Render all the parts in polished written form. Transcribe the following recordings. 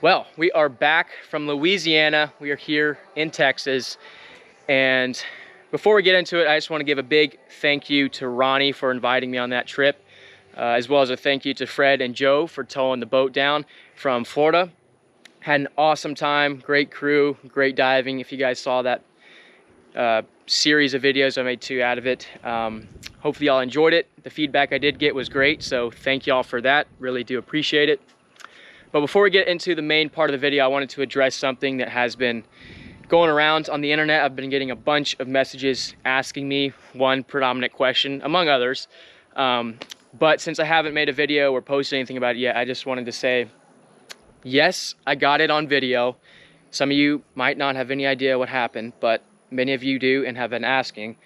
Well, we are back from Louisiana. We are here in Texas. And before we get into it, I just want to give a big thank you to Ronnie for inviting me on that trip, as well as a thank you to Fred and Joe for towing the boat down from Florida. Had an awesome time, great crew, great diving. If you guys saw that series of videos, I made 2 out of it. Hopefully y'all enjoyed it. The feedback I did get was great, so thank y'all for that. Really do appreciate it. But before we get into the main part of the video, I wanted to address something that has been going around on the internet. I've been getting a bunch of messages asking me one predominant question, among others. But since I haven't made a video or posted anything about it yet, I just wanted to say, yes, I got it on video. Some of you might not have any idea what happened, but many of you do and have been asking.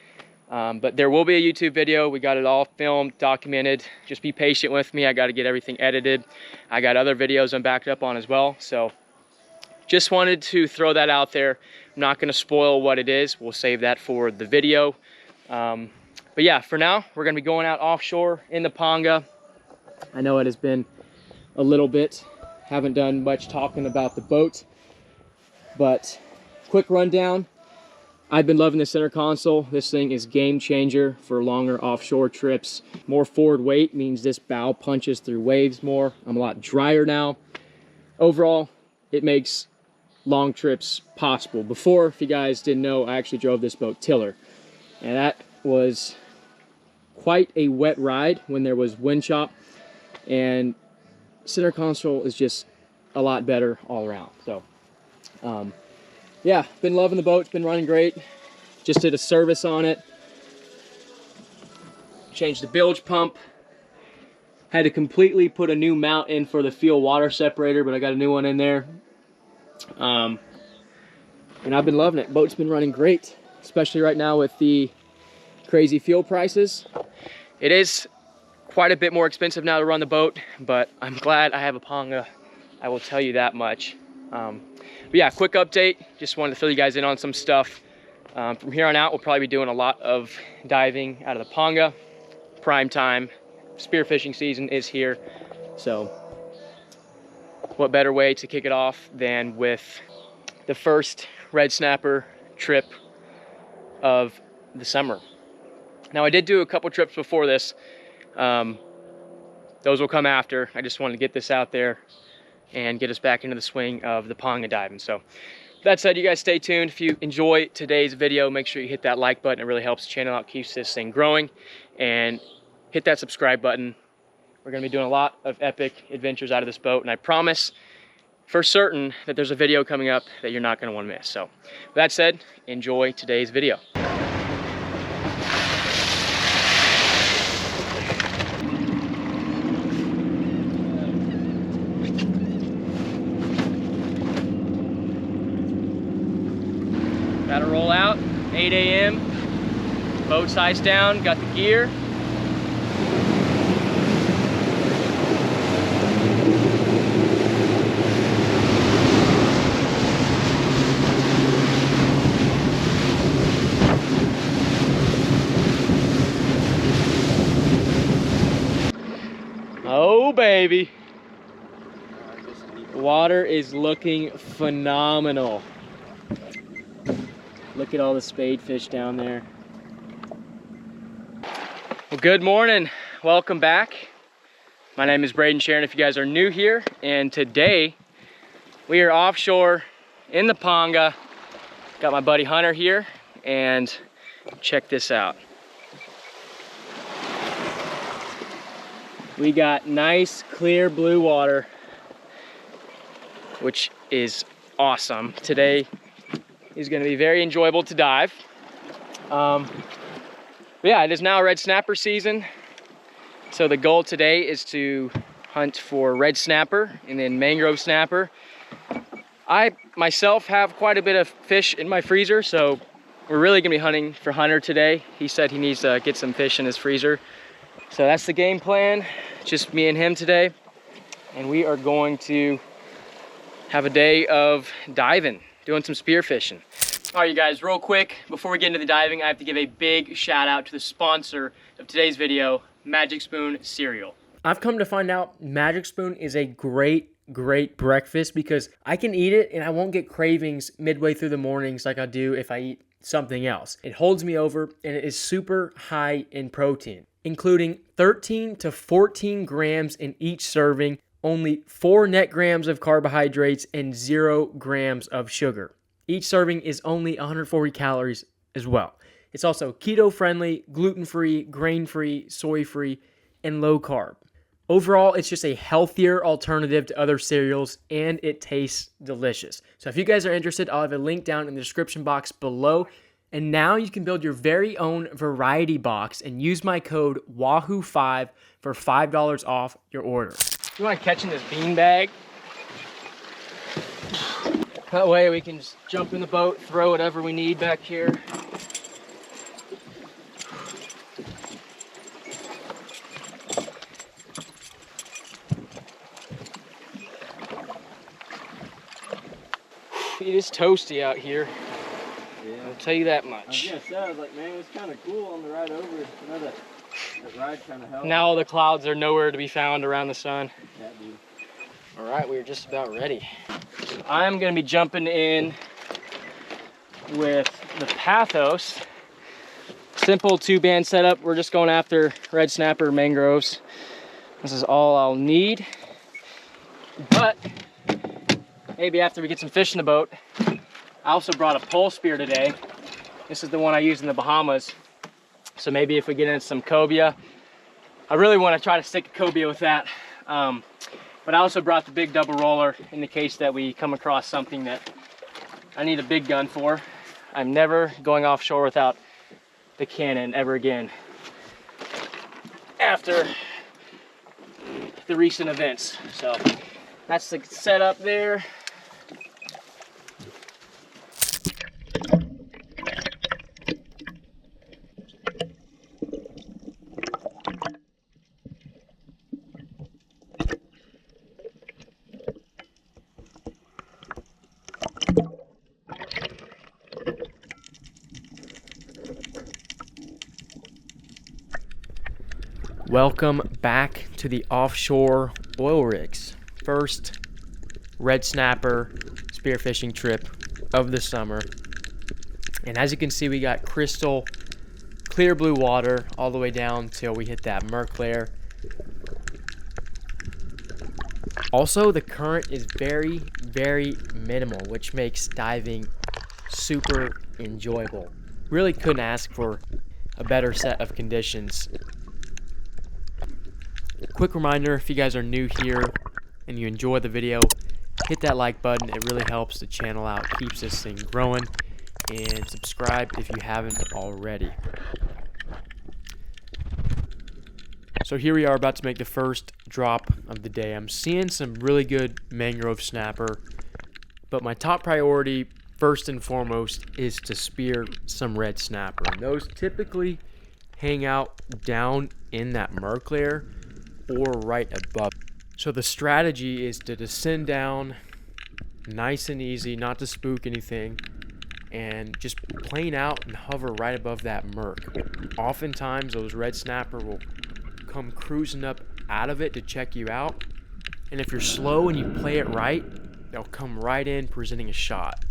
But there will be a YouTube video. We got it all filmed, documented. Just be patient with me. I got to get everything edited. I got other videos I'm backed up on as well. So just wanted to throw that out there. I'm not going to spoil what it is. We'll save that for the video. But yeah, for now, we're going to be going out offshore in the Ponga. I know it has been a little bit. Haven't done much talking about the boat. But quick rundown. I've been loving the center console. This thing is game changer for longer offshore trips. More forward weight means this bow punches through waves more. I'm a lot drier now. Overall, it makes long trips possible. Before, if you guys didn't know, I actually drove this boat tiller. And that was quite a wet ride when there was wind chop. And center console is just a lot better all around. So, yeah, been loving the boat. It's been running great. Just did a service on it. Changed the bilge pump. Had to completely put a new mount in for the fuel water separator, but I got a new one in there. And I've been loving it. Boat's been running great, especially right now with the crazy fuel prices. It is quite a bit more expensive now to run the boat, but I'm glad I have a Ponga. I will tell you that much. But yeah, quick update. Just wanted to fill you guys in on some stuff. From here on out, we'll probably be doing a lot of diving out of the Ponga. Prime time, spearfishing season is here. So what better way to kick it off than with the first red snapper trip of the summer. Now I did do a couple trips before this. Those will come after. I just wanted to get this out there and get us back into the swing of the Ponga diving. So that said, you guys stay tuned. If you enjoy today's video, make sure you hit that like button. It really helps the channel out, keeps this thing growing. And hit that subscribe button. We're gonna be doing a lot of epic adventures out of this boat, and I promise for certain that there's a video coming up that you're not gonna wanna miss. So with that said, enjoy today's video. Got to roll out, 8 a.m. Boat size down, got the gear. Oh baby. Water is looking phenomenal. Look at all the spade fish down there. Well, good morning. Welcome back. My name is Braden Sharon if you guys are new here. And today we are offshore in the Ponga. Got my buddy Hunter here, and check this out. We got nice clear blue water, which is awesome. Today is going to be very enjoyable to dive. But yeah, it is now red snapper season. So the goal today is to hunt for red snapper and then mangrove snapper. I myself have quite a bit of fish in my freezer, so we're really gonna be hunting for Hunter today. He said he needs to get some fish in his freezer. So that's the game plan. Just me and him today. And we are going to have a day of diving, doing some spearfishing. All right, you guys, real quick, before we get into the diving, I have to give a big shout out to the sponsor of today's video, Magic Spoon Cereal. I've come to find out Magic Spoon is a great great breakfast because I can eat it and I won't get cravings midway through the mornings like I do if I eat something else. It holds me over and it is super high in protein, including 13 to 14 grams in each serving, only 4 net grams of carbohydrates, and 0 grams of sugar. Each serving is only 140 calories as well. It's also keto-friendly, gluten-free, grain-free, soy-free, and low-carb. Overall, it's just a healthier alternative to other cereals, and it tastes delicious. So if you guys are interested, I'll have a link down in the description box below. And now you can build your very own variety box and use my code WAHOO5 for $5 off your order. You want to catch in this bean bag? That way we can just jump in the boat, throw whatever we need back here. It is toasty out here. Yeah. I'll tell you that much. I was gonna say, I was like, man, it was kind of cool on the ride over. You know, that ride kind of helped. Now all the clouds are nowhere to be found around the sun. Yeah, dude. All right, we're just about ready. I'm gonna be jumping in with the Pathos. Simple 2-band setup. We're just going after red snapper mangroves. This is all I'll need. But maybe after we get some fish in the boat, I also brought a pole spear today. This is the one I used in the Bahamas. So maybe if we get in some cobia, I really want to try to stick a cobia with that. But I also brought the big double roller in the case that we come across something that I need a big gun for. I'm never going offshore without the cannon ever again after the recent events. So that's the setup there. Welcome back to the offshore oil rigs. First red snapper spearfishing trip of the summer. And as you can see, we got crystal clear blue water all the way down till we hit that murk layer. Also, the current is very, very minimal, which makes diving super enjoyable. Really couldn't ask for a better set of conditions. Quick reminder, if you guys are new here and you enjoy the video, hit that like button. It really helps the channel out, keeps this thing growing, and subscribe if you haven't already. So here we are about to make the first drop of the day. I'm seeing some really good mangrove snapper, but my top priority first and foremost is to spear some red snapper. And those typically hang out down in that murk layer or right above. So the strategy is to descend down nice and easy, not to spook anything, and just plane out and hover right above that murk. Oftentimes those red snapper will come cruising up out of it to check you out, and if you're slow and you play it right, they'll come right in presenting a shot.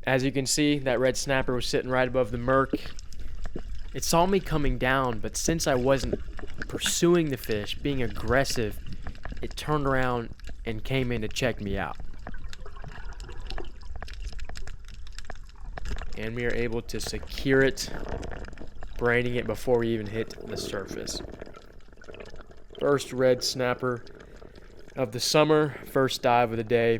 As you can see, that red snapper was sitting right above the murk. It saw me coming down, but since I wasn't pursuing the fish, being aggressive, it turned around and came in to check me out. And we are able to secure it, braining it before we even hit the surface. First red snapper of the summer, first dive of the day.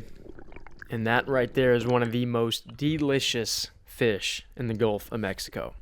And that right there is one of the most delicious fish in the Gulf of Mexico.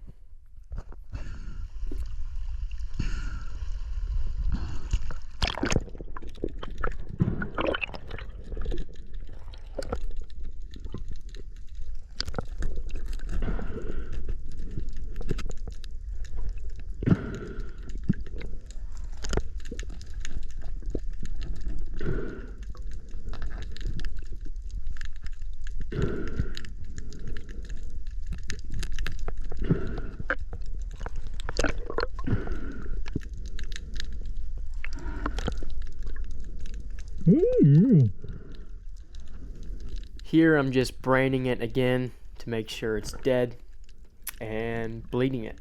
Here I'm just braining it again to make sure it's dead and bleeding it.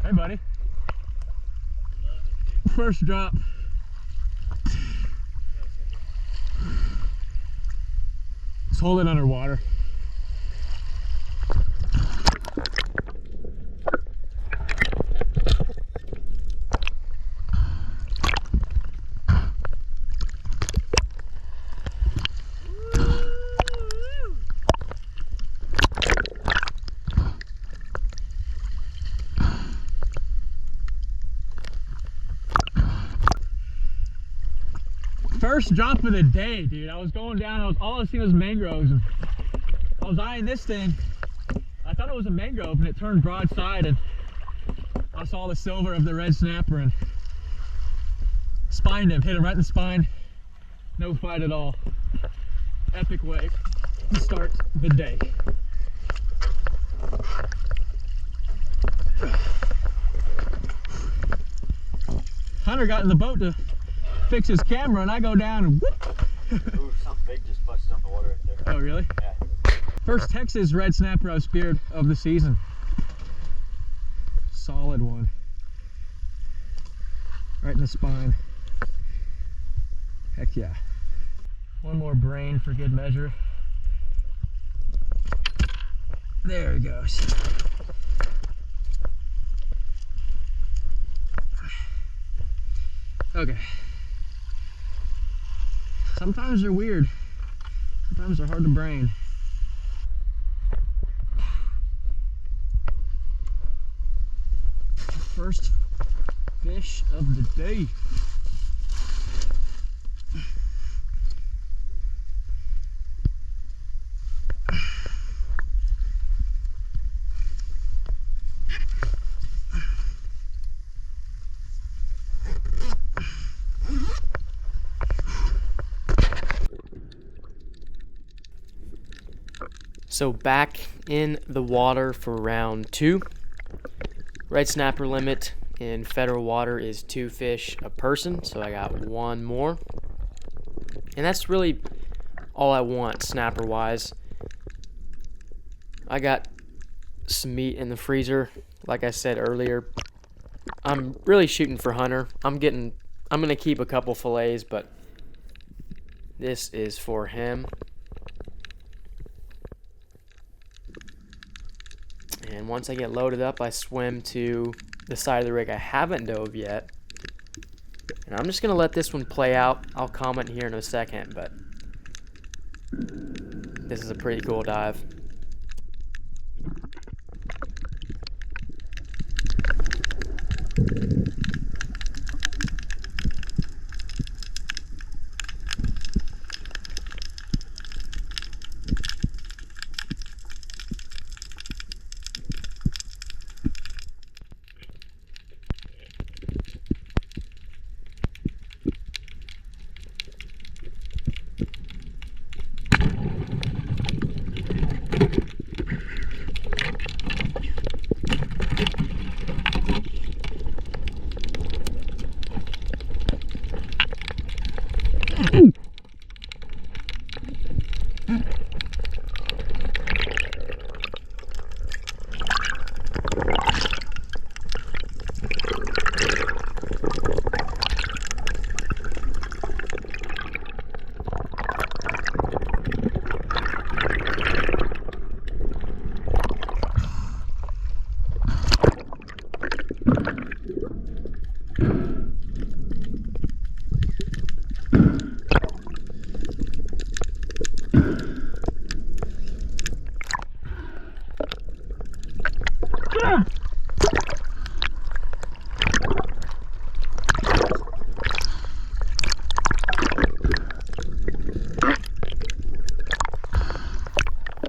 Hey, buddy. First drop. Let's hold it underwater. First drop of the day, dude. I was going down, all I was seeing was mangroves. And I was eyeing this thing. I thought it was a mangrove, and it turned broadside, and I saw the silver of the red snapper and spined him, hit him right in the spine. No fight at all. Epic way to start the day. Hunter got in the boat to fix his camera, and I go down and whoop. Ooh, something big just busted up the water right there. Oh, really? Yeah. First Texas red snapper I've speared of the season. Solid one. Right in the spine. Heck yeah. One more brain for good measure. There he goes. Okay. Sometimes they're weird. Sometimes they're hard to brain. First fish of the day. So back in the water for round 2. Red snapper limit in federal water is 2 fish a person, so I got 1 more. And that's really all I want snapper wise. I got some meat in the freezer, like I said earlier. I'm really shooting for Hunter. I'm gonna keep a couple fillets, but this is for him. And once I get loaded up, I swim to the side of the rig I haven't dove yet. And I'm just going to let this one play out. I'll comment here in a second, but this is a pretty cool dive.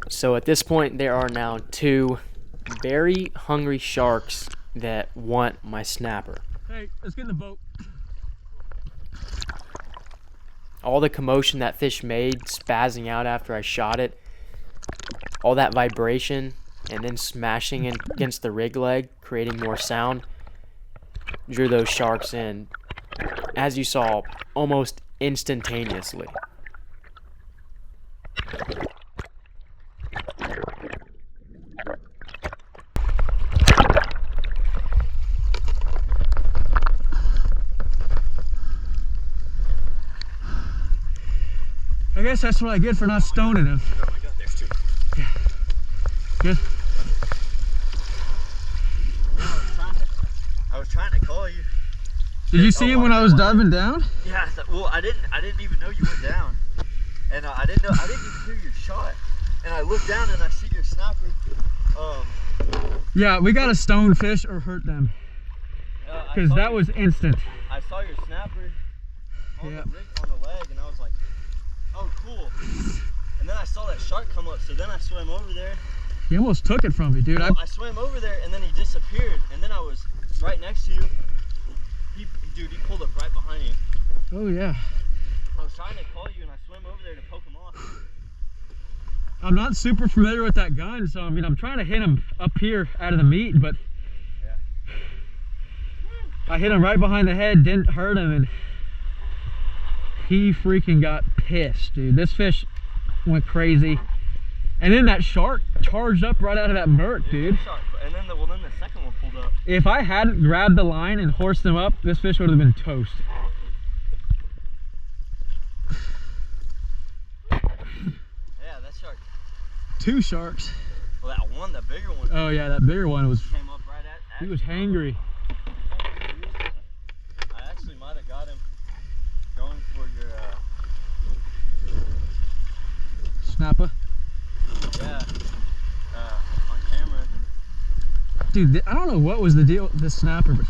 So at this point, there are now 2 very hungry sharks that want my snapper. Hey, let's get in the boat. All the commotion that fish made, spazzing out after I shot it, all that vibration, and then smashing against the rig leg, creating more sound, drew those sharks in, as you saw, almost instantaneously. I guess that's what I get for not stoning him. Oh my God, there's two. Yeah. Good. I was trying to call you. Did you see him when I was diving down? Yeah, well, I didn't even know you went down, and I didn't even hear your shot. And I looked down and I see your snapper. Yeah, we gotta stone fish or hurt them, because that was instant. I saw your snapper on Yeah. on the leg, and I was like, oh, cool. And then I saw that shark come up, so then I swam over there. He almost took it from me, dude. Well, I swam over there, and then he disappeared, and then I was right next to you. Dude, he pulled up right behind you. Oh yeah. I was trying to call you, and I swam over there to poke him off. I'm not super familiar with that gun, so I mean, I'm trying to hit him up here out of the meat, but yeah. I hit him right behind the head, didn't hurt him, and he freaking got pissed, dude. This fish went crazy. And then that shark charged up right out of that murk, dude. And then the second one pulled up. If I hadn't grabbed the line and horsed him up, this fish would have been toast. Yeah, that shark. Two sharks. Well, that one, the bigger one. Oh yeah, that bigger one was. Came up right at. He was hangry. I actually might have got him going for your. Snapper. Yeah. On camera. Dude, I don't know what was the deal with this snapper, but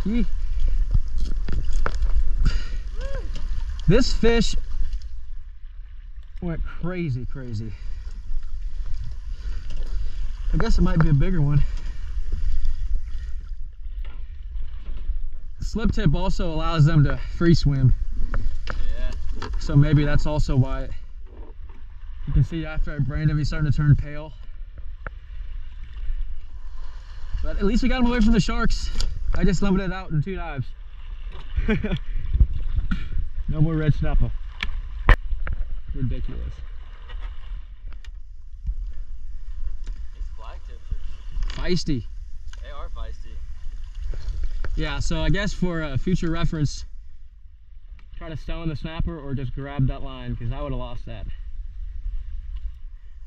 this fish went crazy. I guess it might be a bigger one. Slip tip also allows them to free swim. Yeah. So maybe that's also why you can see after I brained him, he's starting to turn pale. But at least we got him away from the sharks. I just limited it out in 2 dives. No more red snapper. Ridiculous. These black tips are. Feisty. They are feisty. Yeah, so I guess for future reference, try to stone the snapper or just grab that line, because I would have lost that.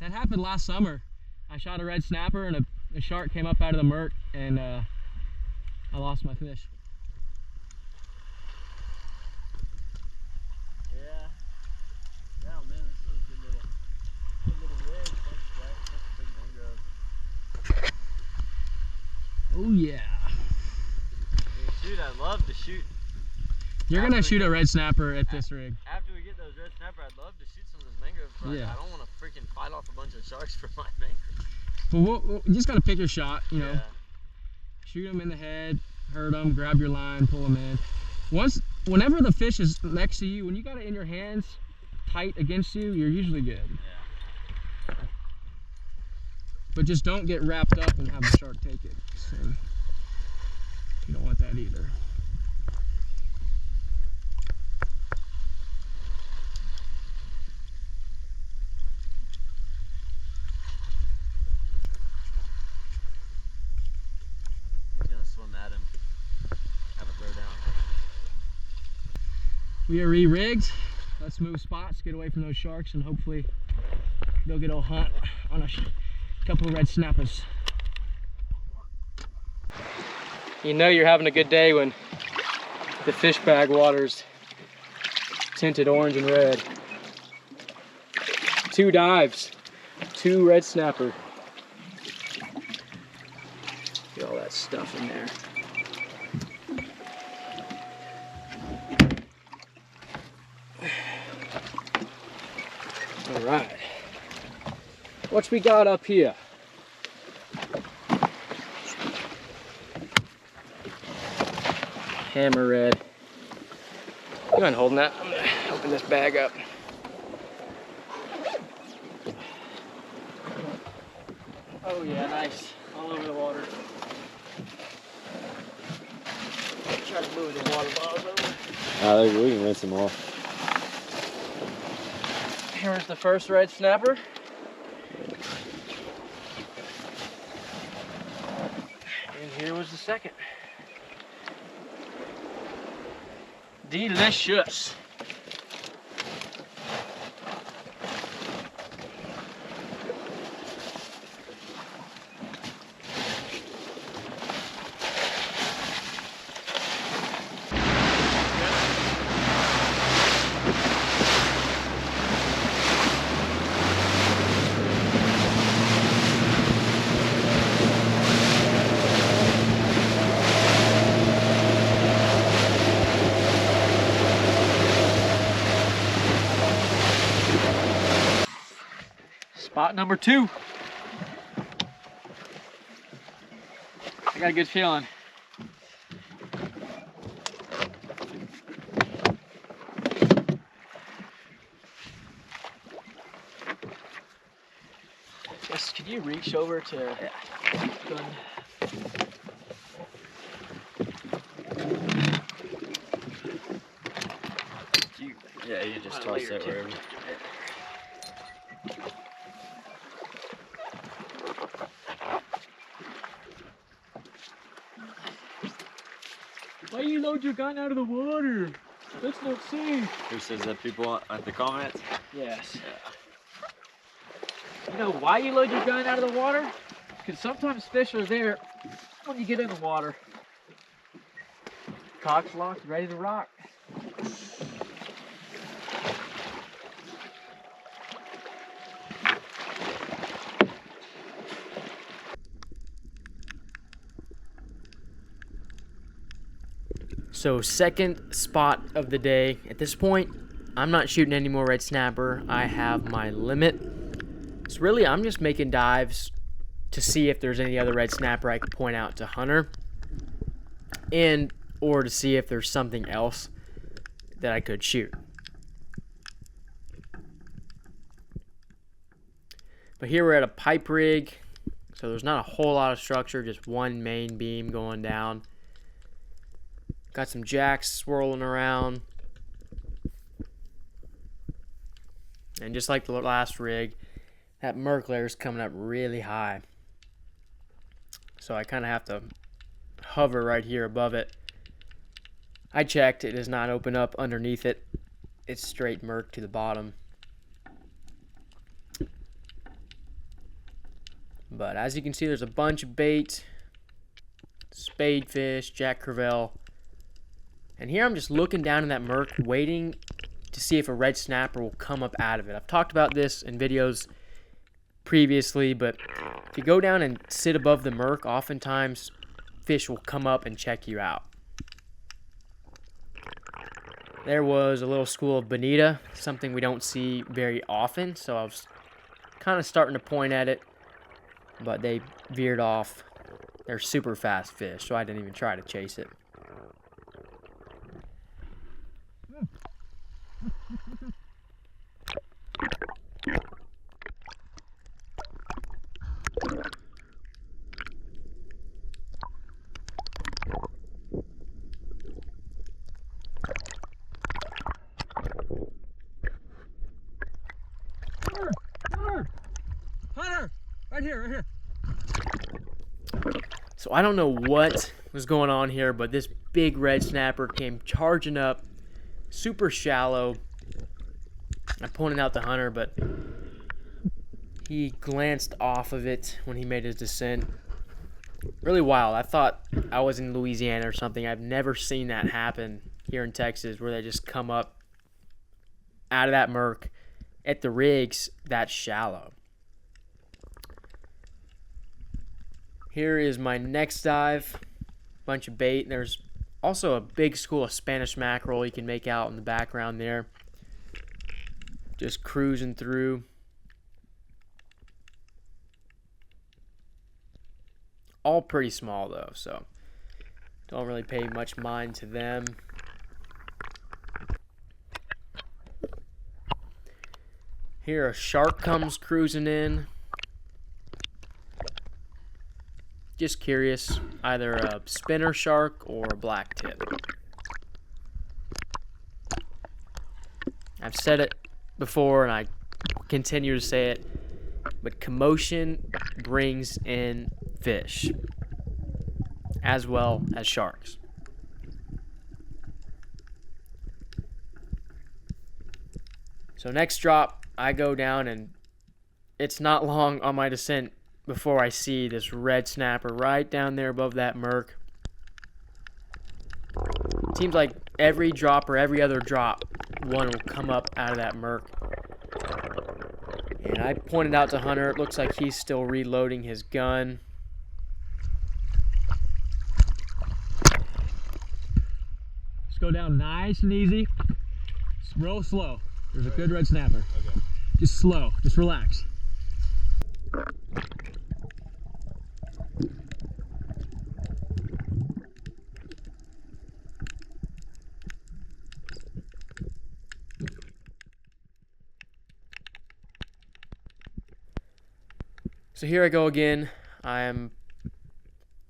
That happened last summer. I shot a red snapper and a shark came up out of the murk, and I lost my fish. Yeah. Yeah, man, this is a good little rig. That's a big mangrove. Oh yeah. Shoot, I'd love to shoot. You're gonna shoot a red snapper at this rig. After we get those red snapper, I'd love to shoot some of those mangroves, but Yeah. I don't want to freaking fight off a bunch of sharks for my mangrove. Well, you just gotta pick your shot, you know. Yeah. Shoot them in the head, hurt them, grab your line, pull them in. Whenever the fish is next to you, when you got it in your hands, tight against you, you're usually good. Yeah. But just don't get wrapped up and have the shark take it. So you don't want that either. He's gonna swim at him. Have a throw down. We are re-rigged. Let's move spots, get away from those sharks, and hopefully go get a hunt on a couple of red snappers. You know you're having a good day when the fish bag water's tinted orange and red. 2 dives, 2 red snapper. Get all that stuff in there. All right, what we got up here? Hammer red. You mind holding that? I'm gonna open this bag up. Oh yeah, nice. All over the water. Try to move the water bottles over. We can rinse them off. Here's the first red snapper. And here was the second. Delicious. Spot number 2. I got a good feeling. Yes, could you reach over to gun? Yeah, you just toss that wherever. Why you load your gun out of the water? That's not safe. Who says that? People at the comments? Yes. You know why you load your gun out of the water? Because sometimes fish are there when you get in the water. Cock's locked, ready to rock. So second spot of the day. At this point, I'm not shooting any more red snapper. I have my limit. So really, I'm just making dives to see if there's any other red snapper I can point out to Hunter, and or to see if there's something else that I could shoot. But here we're at a pipe rig, so there's not a whole lot of structure, just one main beam going down. Got some jacks swirling around. And just like the last rig, that Merc layer is coming up really high. So I kind of have to hover right here above it. I checked, it does not open up underneath it. It's straight Merc to the bottom. But as you can see, there's a bunch of bait, spadefish, jack crevalle. And here I'm just looking down in that Merc, waiting to see if a red snapper will come up out of it. I've talked about this in videos previously, but if you go down and sit above the Merc, oftentimes fish will come up and check you out. There was a little school of bonita, something we don't see very often, so I was kind of starting to point at it, but they veered off. They're super fast fish, so I didn't even try to chase it. Hunter! Right here, right here. So I don't know what was going on here, but this big red snapper came charging up, super shallow. I pointed out to Hunter, but he glanced off of it when he made his descent. Really wild. I thought I was in Louisiana or something. I've never seen that happen here in Texas, where they just come up out of that Merc at the rigs that shallow. Here is my next dive. Bunch of bait. There's also a big school of Spanish mackerel you can make out in the background there. Just cruising through. All pretty small though, so don't really pay much mind to them. Here a shark comes cruising in. Just curious, either a spinner shark or a black tip. I've said it before and I continue to say it, but commotion brings in fish as well as sharks. So next drop, I go down, and it's not long on my descent before I see this red snapper right down there above that murk. It seems like every drop or every other drop, one will come up out of that murk. And I pointed out to Hunter, it looks like he's still reloading his gun. Just go down nice and easy. Real slow. There's a good red snapper. Okay. Just slow. Just relax. So here I go again. I'm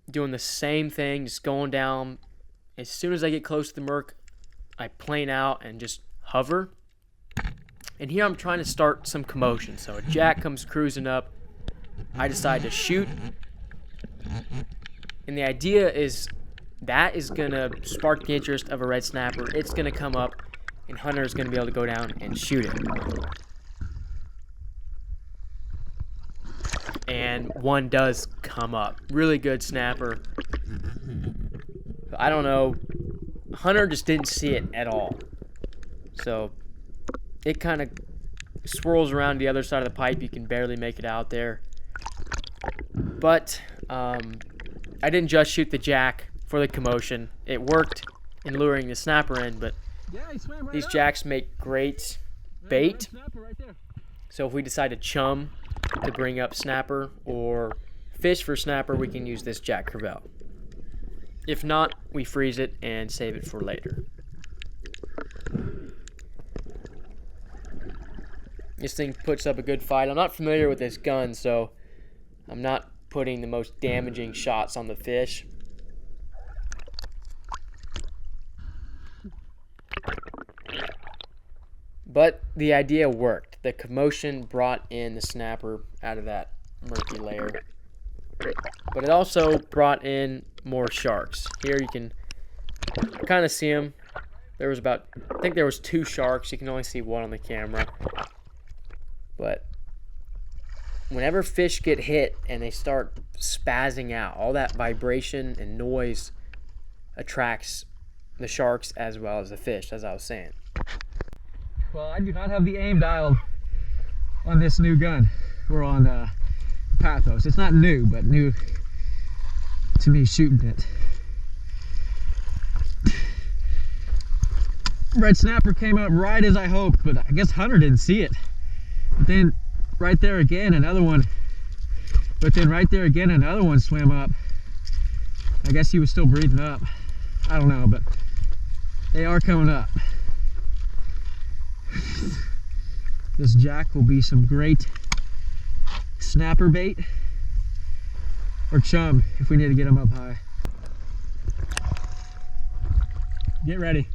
doing the same thing, just going down. As soon as I get close to the murk, I plane out and just hover. And here I'm trying to start some commotion. So a jack comes cruising up. I decide to shoot. And the idea is that is going to spark the interest of a red snapper. It's going to come up, and Hunter's going to be able to go down and shoot it. And one does come up. Really good snapper. I don't know. Hunter just didn't see it at all. So it kind of swirls around the other side of the pipe. You can barely make it out there. But I didn't just shoot the jack for the commotion. It worked in luring the snapper in, but Yeah, he swam right these up. jacks make great Red bait. snapper right there. So if we decide to chum to bring up snapper or fish for snapper, we can use this jack crevalle. If not, we freeze it and save it for later. This thing puts up a good fight. I'm not familiar with this gun, so I'm not putting the most damaging shots on the fish. But the idea worked. The commotion brought in the snapper out of that murky layer. But it also brought in more sharks. Here you can kind of see them. There was I think there was 2 sharks. You can only see one on the camera. But whenever fish get hit and they start spazzing out, all that vibration and noise attracts the sharks as well as the fish, as I was saying. Well, I do not have the aim dialed on this new gun. We're on Pathos. It's not new, but new to me shooting it. Red snapper came up right as I hoped, but I guess Hunter didn't see it. But then right there again, another one. But then right there again, another one swam up. I guess he was still breathing up. I don't know, but they are coming up. This jack will be some great snapper bait or chum if we need to get them up high. Get ready.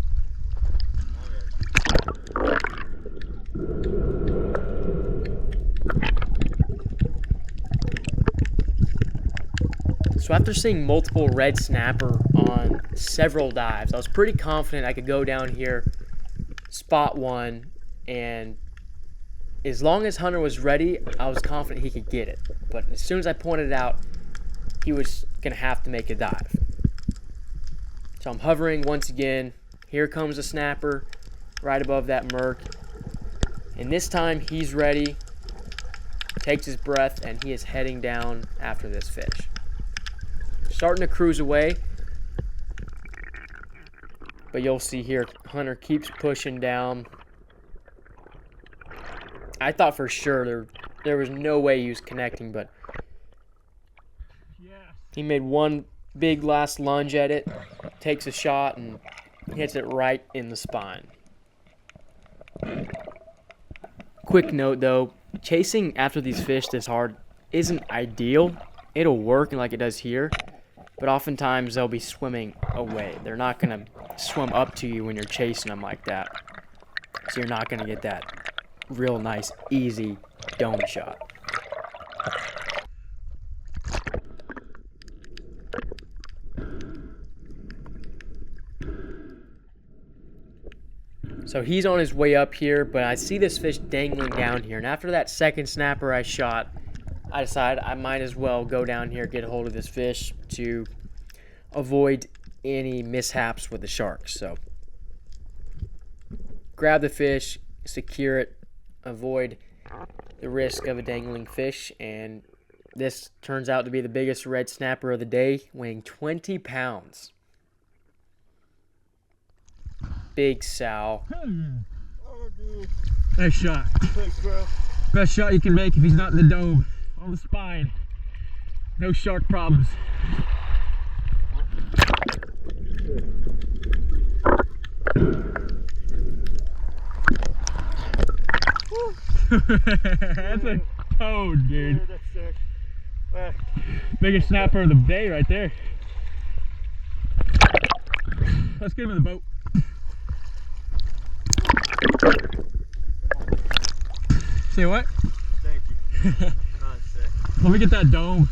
So after seeing multiple red snapper on several dives, I was pretty confident I could go down here, spot one, and as long as Hunter was ready, I was confident he could get it. But as soon as I pointed it out, he was going to have to make a dive. So I'm hovering once again. Here comes a snapper right above that murk. And this time he's ready, takes his breath, and he is heading down after this fish. Starting to cruise away, but you'll see here Hunter keeps pushing down. I thought for sure there was no way he was connecting, but he made one big last lunge at it, takes a shot, and hits it right in the spine. Quick note though, chasing after these fish this hard isn't ideal. it'll work like it does here, but oftentimes they'll be swimming away. They're not gonna swim up to you when you're chasing them like that. So you're not gonna get that real nice, easy dome shot. So he's on his way up here, but I see this fish dangling down here. And after that second snapper I shot, I decided I might as well go down here, get a hold of this fish to avoid any mishaps with the sharks. So grab the fish, secure it, avoid the risk of a dangling fish, and this turns out to be the biggest red snapper of the day, weighing 20 pounds. Big sow. Nice shot. Thanks, bro. Best shot you can make if he's not in the dome. On the spine. No shark problems. That's a toad, dude. That's sick. Biggest snapper of the day right there. Let's get him in the boat. Say what? Thank you. That's sick. Let me get that dome.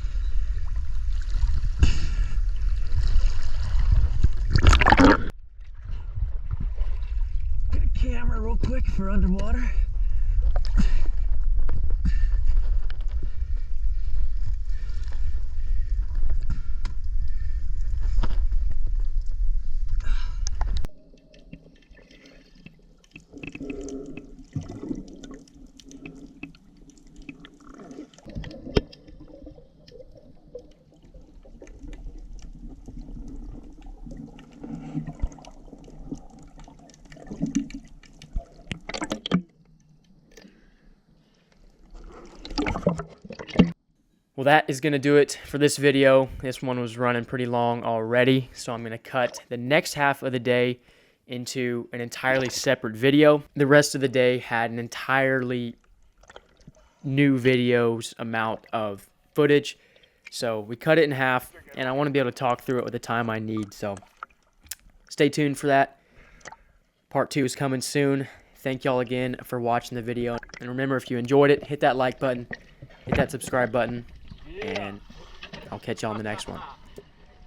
Get a camera real quick for underwater. Well, that is going to do it for this video. This one was running pretty long already, so I'm going to cut the next half of the day into an entirely separate video. The rest of the day had an entirely new videos amount of footage, so we cut it in half, and I want to be able to talk through it with the time I need, so stay tuned for that. Part 2 is coming soon. Thank y'all again for watching the video, and remember, if you enjoyed it, hit that like button, hit that subscribe button, and I'll catch y'all on the next one.